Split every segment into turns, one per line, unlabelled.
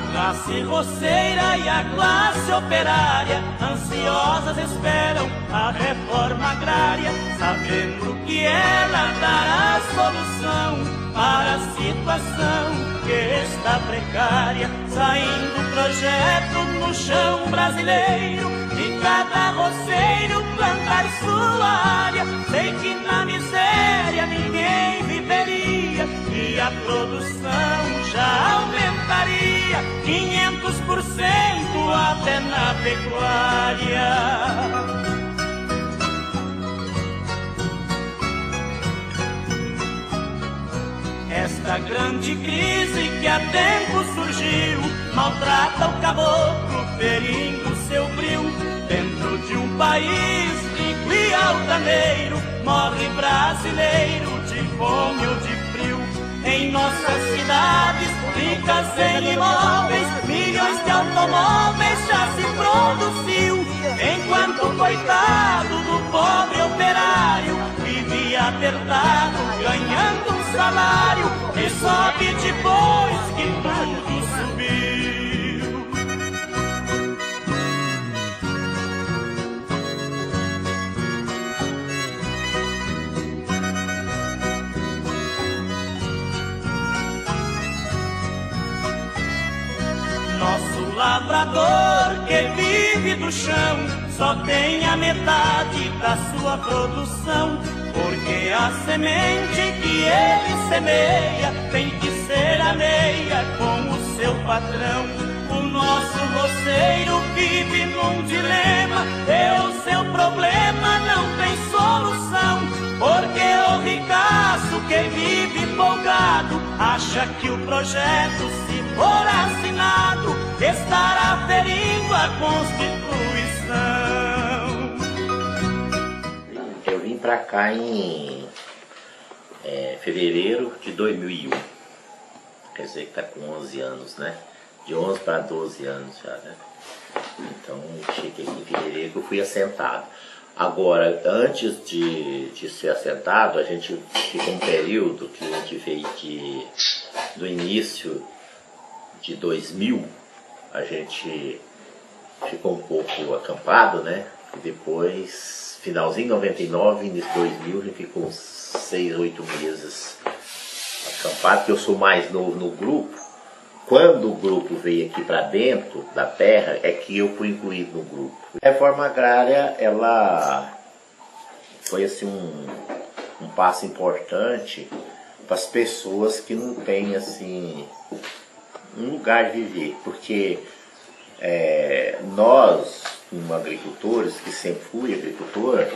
A classe roceira e a classe operária ansiosas esperam a reforma agrária, sabendo que ela dará solução para a situação que está precária. Saindo projeto no chão brasileiro, de cada roceiro plantar sua área. Sei que na miséria ninguém viveria e a produção já aumentaria 500% até na pecuária. Esta grande crise que há tempo surgiu maltrata o caboclo, ferindo seu brio. Dentro de um país rico e altaneiro, morre brasileiro de fome ou de frio. Em nossas cidades, ricas em imóveis, milhões de automóveis já se produziu. Enquanto o coitado do pobre operário vivia apertado, ganhando um salário que sobe depois que tudo subiu. Nosso lavrador que vive do chão só tem a metade da sua produção, porque a semente que ele semeia tem que ser alheia com o seu patrão. O nosso roceiro vive num dilema, e o seu problema não tem solução, porque o ricaço que vive folgado acha que o projeto, se for assinado, estará ferindo a Constituição.
Eu vim pra cá em fevereiro de 2001, quer dizer que tá com 11 anos, né? De 11 para 12 anos já, né? Então cheguei aqui em fevereiro que eu fui assentado. Agora, antes de ser assentado, a gente ficou um período que a gente veio do início de 2000, a gente ficou um pouco acampado, né? E depois, finalzinho de 99, início de 2000, a gente ficou uns 6, 8 meses acampado, porque eu sou mais novo no grupo. Quando o grupo veio aqui para dentro da terra, é que eu fui incluído no grupo. A reforma agrária, ela foi assim um passo importante para as pessoas que não têm assim um lugar de viver, porque nós, como agricultores, que sempre fui agricultor,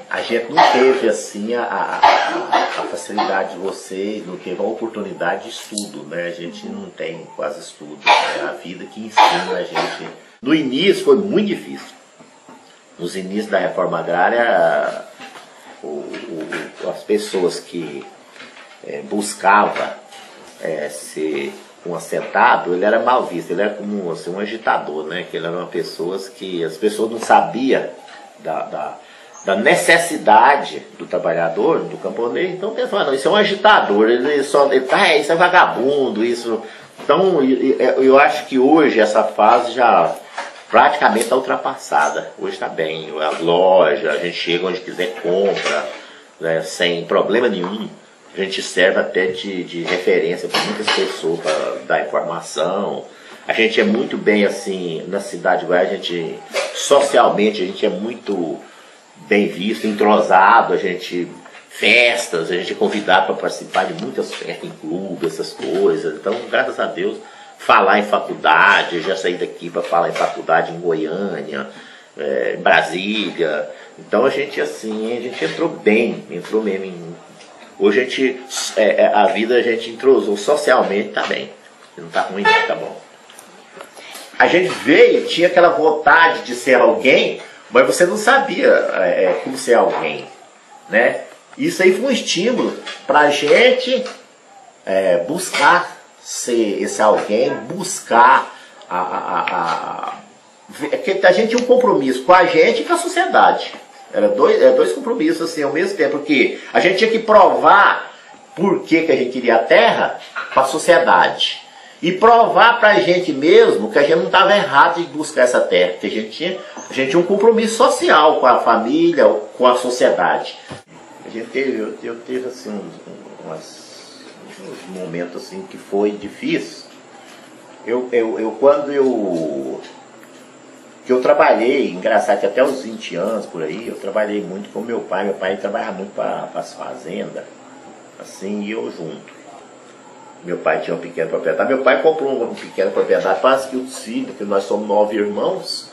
a gente não teve assim a facilidade de você, não teve a oportunidade de estudo, né? A gente não tem quase estudo, é a vida que ensina a gente. No início foi muito difícil. Nos inícios da reforma agrária, as pessoas que buscavam ser um assentado, ele era mal visto, ele era como assim, um agitador, né? Que ele era uma pessoa que as pessoas não sabiam da necessidade do trabalhador, do camponês. Então pensavam, não, isso é um agitador, isso é vagabundo, isso. Então eu acho que hoje essa fase já praticamente está ultrapassada. Hoje está bem, a loja, a gente chega onde quiser, compra, né, sem problema nenhum. A gente serve até de referência para muitas pessoas, para dar informação. A gente é muito bem assim, na cidade de Goiás, a gente, socialmente, a gente é muito bem visto, entrosado, a gente, festas, a gente é convidado para participar de muitas festas em clube, essas coisas. Então, graças a Deus, falar em faculdade, eu já saí daqui para falar em faculdade em Goiânia, em Brasília. Então a gente assim, a gente entrou bem, entrou mesmo em... Hoje a gente, a vida a gente entrosou socialmente, tá bem. Não tá ruim, não, tá bom. A gente veio, tinha aquela vontade de ser alguém, mas você não sabia como ser alguém, né? Isso aí foi um estímulo pra gente buscar ser esse alguém, buscar porque a gente tinha um compromisso com a gente e com a sociedade. Era dois compromissos assim ao mesmo tempo, porque a gente tinha que provar por que a gente queria a terra para a sociedade. e provar para a gente mesmo que a gente não estava errado de buscar essa terra, que a gente tinha um compromisso social com a família, com a sociedade. A gente eu teve assim uns momentos assim que foi difícil. Quando eu trabalhei, engraçado que até os 20 anos por aí, eu trabalhei muito com meu pai trabalhava muito para as fazendas, assim, e eu junto. Meu pai tinha uma pequena propriedade, meu pai comprou uma pequena propriedade para que os filhos, que nós somos 9 irmãos,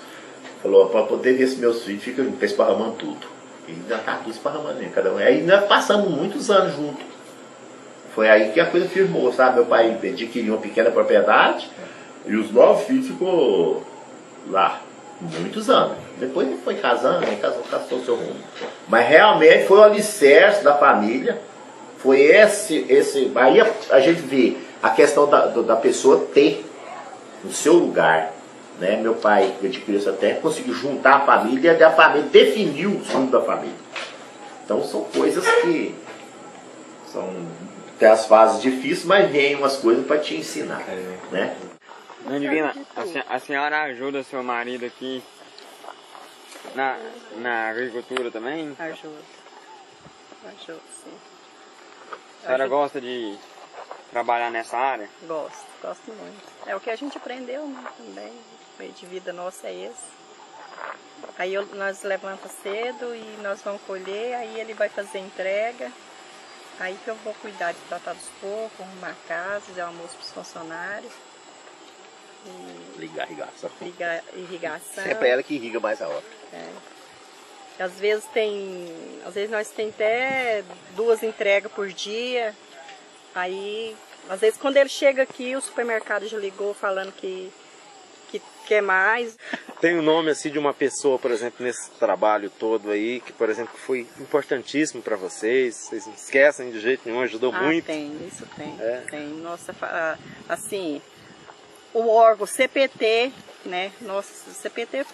falou, para poder ver se meus filhos ficam esparramando tudo. E ainda está tudo esparramando, cada um. Aí nós passamos muitos anos juntos. Foi aí que a coisa firmou, sabe? Meu pai adquiriu uma pequena propriedade e os 9 filhos ficou lá muitos anos. Depois ele foi casando, ele casou seu rumo. Mas realmente foi o alicerce da família. Foi esse. Aí a gente vê a questão da pessoa ter o seu lugar. Né? Meu pai adquiriu essa terra, conseguiu juntar a família e a família definiu o rumo da família. Então são coisas que tem as fases difíceis, mas vem umas coisas para te ensinar. Né?
Dona Divina, a senhora ajuda seu marido aqui na agricultura também?
Ajuda, sim.
A senhora gosta de trabalhar nessa área?
Gosto muito. É o que a gente aprendeu, né, também. O meio de vida nosso é esse. Aí nós levantamos cedo e nós vamos colher, aí ele vai fazer entrega. Aí que eu vou cuidar de tratar dos porcos, arrumar a casa, fazer almoço para os funcionários.
Ligar a irrigação.
Ligar a irrigação.
Sempre é ela que irriga mais a hora.
Às vezes nós temos até 2 entregas por dia. Aí, às vezes quando ele chega aqui, o supermercado já ligou falando que quer mais.
Tem o nome assim de uma pessoa, por exemplo, nesse trabalho todo aí, que, por exemplo, foi importantíssimo para vocês não esquecem de jeito nenhum, ajudou muito?
Isso tem. Nossa, assim, o órgão CPT, né? Nossa, o CPT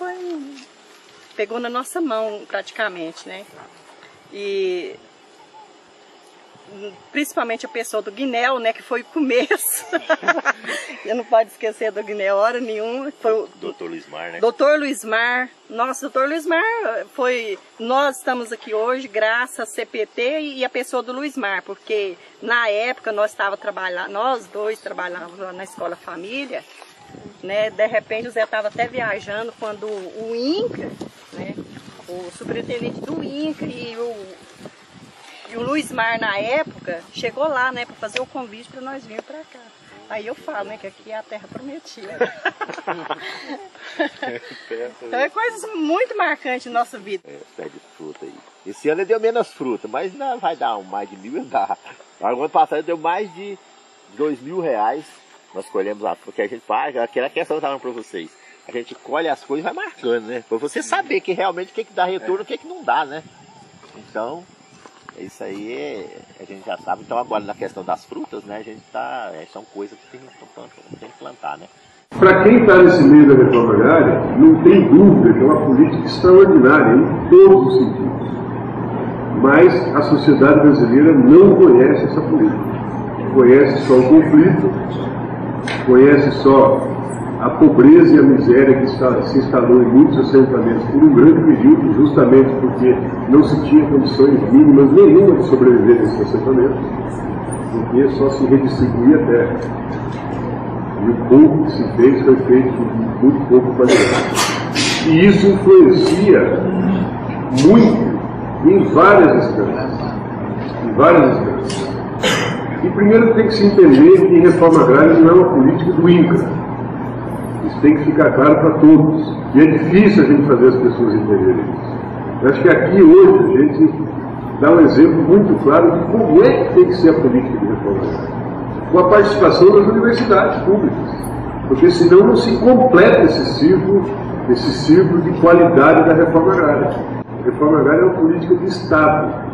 pegou na nossa mão praticamente, né? E principalmente a pessoa do Guinel, né, que foi o começo. Eu não posso esquecer do Guinel hora nenhuma. Foi o
Dr. Luismar, né?
Dr. Luismar. Nossa, Dr. Luismar foi... Nós estamos aqui hoje graças a CPT e a pessoa do Luismar, porque na época nós dois trabalhávamos lá na Escola Família, né? De repente o Zé estava até viajando quando o INCRA, né, o superintendente do INCRA e o Luismar, na época, chegou lá, né, para fazer o convite para nós virmos para cá. Aí eu falo, né, que aqui é a terra prometida. Então é coisas muito marcantes na nossa vida.
Pé de fruta aí. Esse ano deu menos fruta, mas ainda vai dar mais de 1.000, dá. O ano passado deu mais de R$2.000. Nós colhemos lá, porque a gente faz, aquela questão que eu estava falando para vocês. A gente colhe as coisas e vai marcando, né? Para você saber que realmente o que dá retorno e o que não dá, né? Então... isso aí a gente já sabe. Então agora na questão das frutas, né, a gente são coisas que tem que plantar, né?
Para quem está nesse meio da reforma agrária, não tem dúvida que é uma política extraordinária em todos os sentidos. Mas a sociedade brasileira não conhece essa política. Conhece só o conflito, conhece só a pobreza e a miséria que se instalou em muitos assentamentos por um grande período, justamente porque não se tinha condições mínimas nenhuma de sobreviver nesses assentamentos, porque só se redistribuía a terra. E o pouco que se fez foi feito com muito pouco qualidade. E isso influencia muito em várias escalas. E primeiro tem que se entender que reforma agrária não é uma política do INCRA. Isso tem que ficar claro para todos. E é difícil a gente fazer as pessoas entenderem isso. Eu acho que aqui hoje a gente dá um exemplo muito claro de como é que tem que ser a política de reforma agrária. Com a participação das universidades públicas. Porque senão não se completa esse círculo de qualidade da reforma agrária. A reforma agrária é uma política de Estado.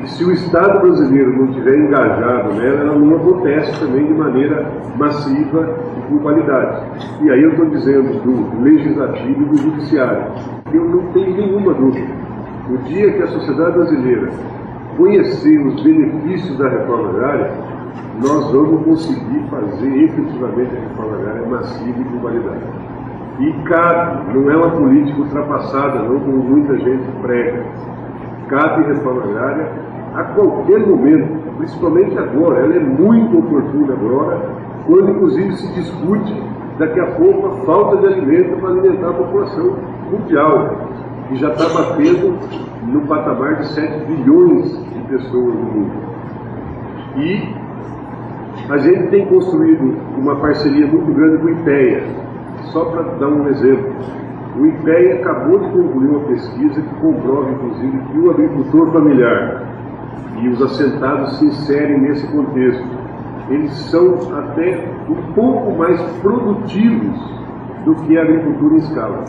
E se o Estado brasileiro não estiver engajado nela, ela não acontece também de maneira massiva e com qualidade. E aí eu estou dizendo do Legislativo e do Judiciário. Eu não tenho nenhuma dúvida. No dia que a sociedade brasileira conhecer os benefícios da reforma agrária, nós vamos conseguir fazer efetivamente a reforma agrária massiva e com qualidade. E cabe, não é uma política ultrapassada, não, como muita gente prega. Cabe reforma agrária a qualquer momento, principalmente agora. Ela é muito oportuna agora, quando inclusive se discute daqui a pouco a falta de alimento para alimentar a população mundial, que já está batendo no patamar de 7 bilhões de pessoas no mundo. E a gente tem construído uma parceria muito grande com o IPEA. Só para dar um exemplo, o IPEA acabou de concluir uma pesquisa que comprova, inclusive, que o agricultor familiar e os assentados se inserem nesse contexto. Eles são até um pouco mais produtivos do que a agricultura em escala.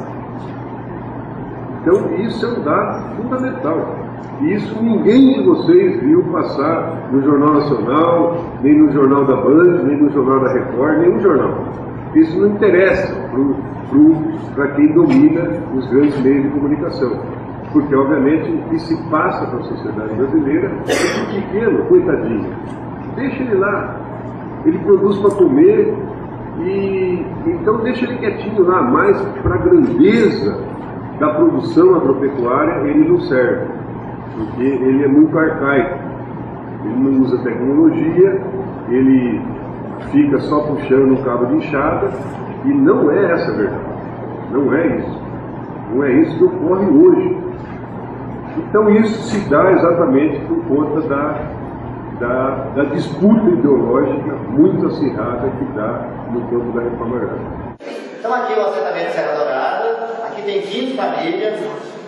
Então, isso é um dado fundamental. E isso ninguém de vocês viu passar no Jornal Nacional, nem no Jornal da Band, nem no Jornal da Record, nenhum jornal. Isso não interessa para quem domina os grandes meios de comunicação. Porque, obviamente, o que se passa para a sociedade brasileira é pequeno, coitadinho. Deixa ele lá. Ele produz para comer e então deixa ele quietinho lá. Mas para a grandeza da produção agropecuária ele não serve. Porque ele é muito arcaico. Ele não usa tecnologia, ele fica só puxando um cabo de enxada, e não é essa a verdade. Não é isso. Não é isso que ocorre hoje. Então isso se dá exatamente por conta da disputa ideológica muito acirrada que dá no campo da reforma agrária.
Então aqui o assentamento Serra Dourada, aqui tem 15 famílias,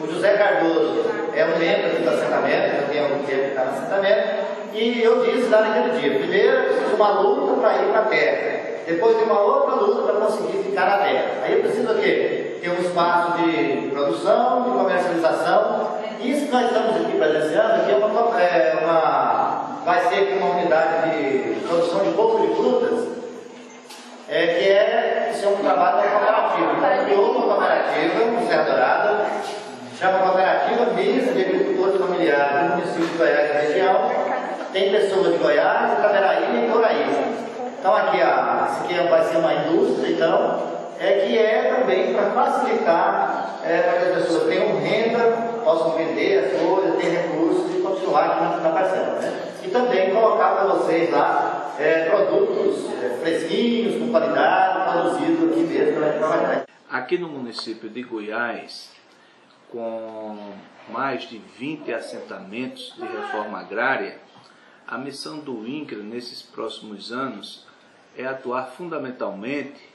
o José Cardoso é um membro do assentamento, já tem algum tempo que está no assentamento, e eu disse lá naquele dia, primeiro eu preciso de uma luta para ir para a terra, depois de uma outra luta para conseguir ficar na terra. Aí eu preciso o quê? Ter um espaço de produção, de comercialização. Isso que nós estamos aqui presenciando aqui vai ser aqui uma unidade de produção de coco de frutas, que é um trabalho da cooperativa. Então, criou uma cooperativa em Serra Dourada, chama Cooperativa Mista de Agricultores Familiares do município de Goiás e região. Tem pessoas de Goiás, Itaberaí e Coraí. Então aqui, isso aqui vai ser uma indústria, então, que é também para facilitar para que as pessoas tenham renda, possam vender as coisas, ter recursos e continuar aqui na parcela, né? E também colocar para vocês lá produtos fresquinhos, com qualidade, produzidos aqui mesmo na reforma.
Aqui no município de Goiás, com mais de 20 assentamentos de reforma agrária, a missão do INCRA nesses próximos anos é atuar fundamentalmente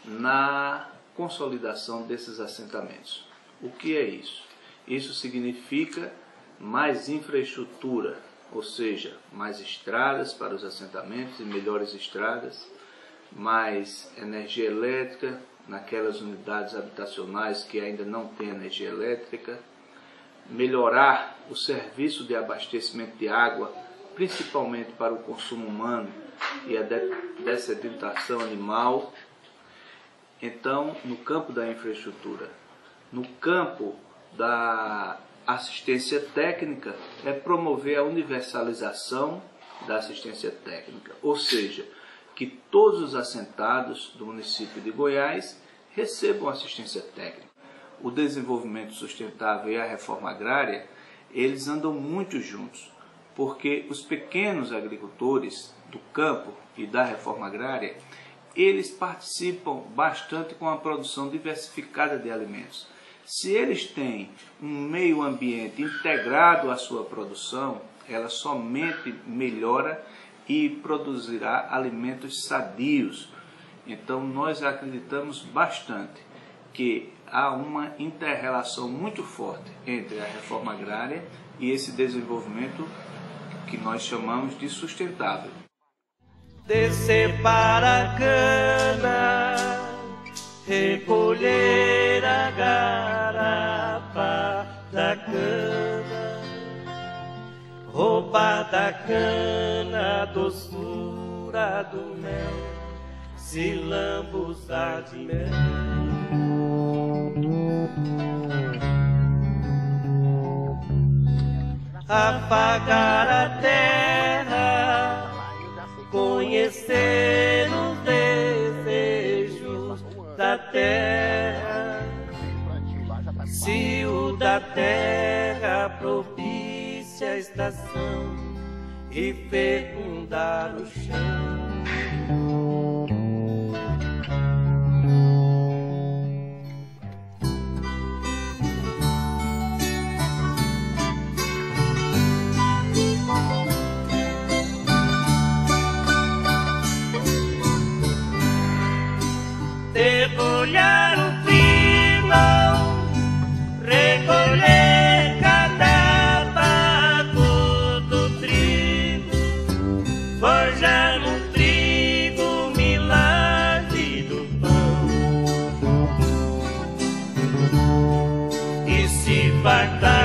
na consolidação desses assentamentos. O que é isso? Isso significa mais infraestrutura, ou seja, mais estradas para os assentamentos e melhores estradas, mais energia elétrica naquelas unidades habitacionais que ainda não têm energia elétrica, melhorar o serviço de abastecimento de água, principalmente para o consumo humano e a dessedentação animal. Então, no campo da infraestrutura, no campo da assistência técnica, é promover a universalização da assistência técnica, ou seja, que todos os assentados do município de Goiás recebam assistência técnica. O desenvolvimento sustentável e a reforma agrária, eles andam muito juntos, porque os pequenos agricultores do campo e da reforma agrária, eles participam bastante com a produção diversificada de alimentos. Se eles têm um meio ambiente integrado à sua produção, ela somente melhora e produzirá alimentos sadios. Então nós acreditamos bastante que há uma inter-relação muito forte entre a reforma agrária e esse desenvolvimento que nós chamamos de sustentável.
Descer para a cana, recolher a garapa da cana, roubar da cana, doçura do mel, se lambuzar de mel. Afagar a terra, esquecer os desejos da terra. Se o da terra propicia a estação e fecundar o chão. Debulhar o trigo, recolher cada baco do trigo, forjar no trigo o milagre do pão, e se fartar